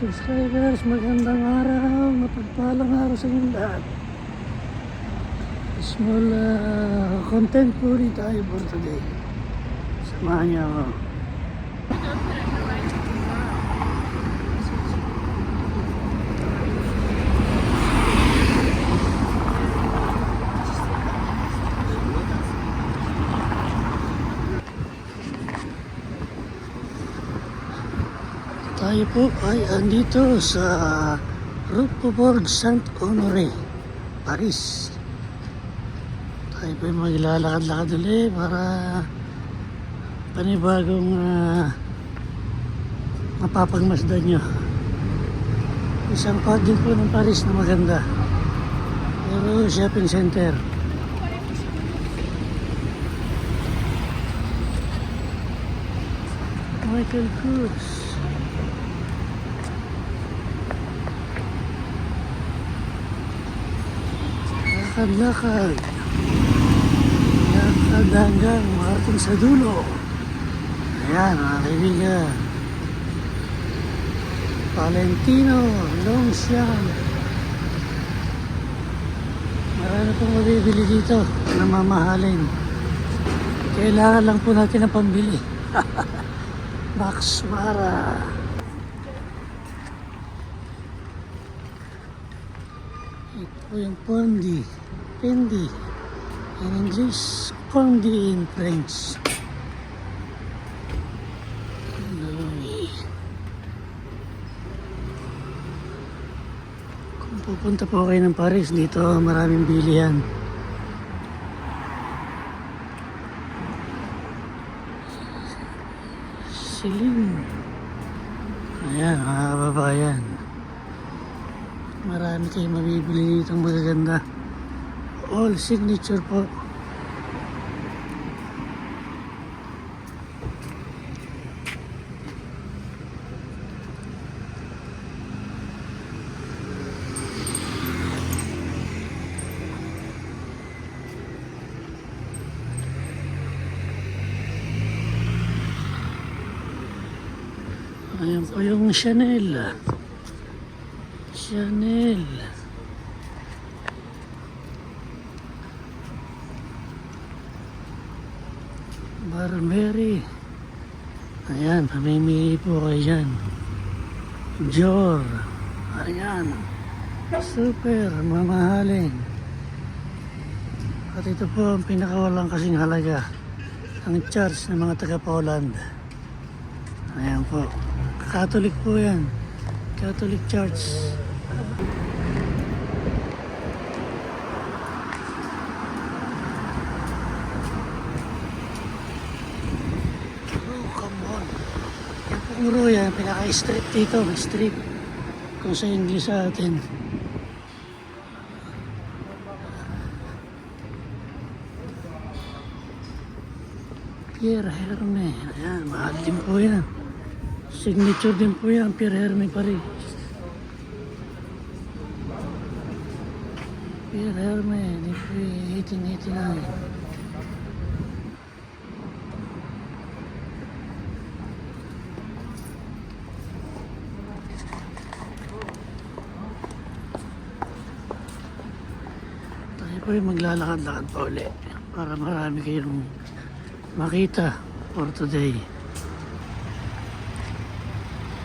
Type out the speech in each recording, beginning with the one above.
subscribers, magandang araw, mapagpalang araw sa inyo lahat. Small content po rin tayo for today. Samahan niyo ako. Tayo po ay andito sa Route Faubourg Saint-Honoré, Paris. Tayo po ay maglalakad-lakad ulit para panibagong mapapagmasdan nyo. Isang part din po ng Paris na maganda, pero shopping center. Michael Kors. Lakad-lakad hanggang marating sa dulo. Ayan mga kaibigan, Valentino Longchamp. Marami pong mabibili dito na mamahalin. Kailangan lang po natin ang pambili. Max Mara. Ito yung Fendi in English, Fendi in French. Kung pupunta po kayo ng Paris, dito maraming bilihan. Celine. Ayan mga kababayan, marami kayong mabibili dito magaganda. All signature po. Ayan po yung Chanel. Burberry. Ayan, pamimili po kayo dyan. Dior. Ayan, super mamahalin. At ito po ang pinakawalang kasing halaga, ang charge ng mga taga-Poland. Ayan po, Catholic po yan, Catholic Church. Puro yan, pinaka-street dito, street kung sa English sa atin. Pierre Hermé, ayan, mahal din po yan. Signature din po yan, Pierre Hermé Paris. Pierre Hermé, 1889. Tayo po yung maglalakad-lakad pa ulit para marami kayong makita for today.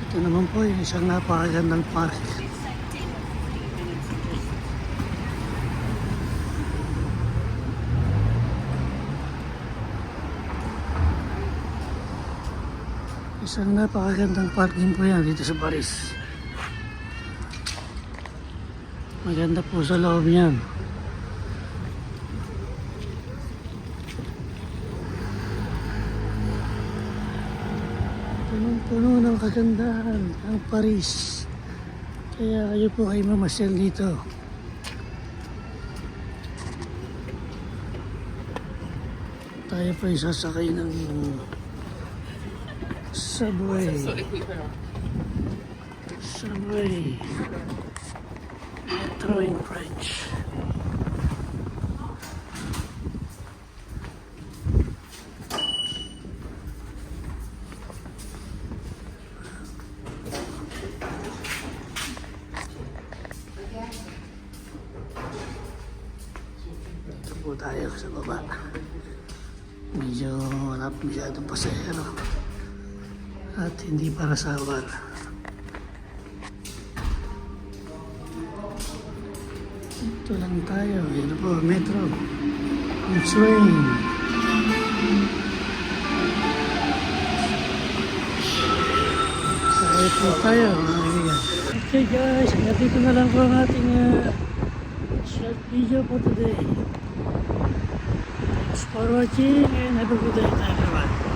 Ito naman po yung isang napakagandang park. Isang napakagandang parking po yan dito sa Paris. Maganda po sa loob niyan. Punong-puno ng kagandahan ang Paris. Kaya kayo po ay mamasyal dito. Tayo po ay sasakay ng subway. Metro in French. tayo sa baba. Medyo wala pa masyadong pasahero. At hindi para sawar. Ito lang tayo. Yan po, metro. Ang train. Sakay po tayo, mga kaibigan. Okay guys, dito na lang po ang ating short video for today. Thanks for watching and have a good day everyone.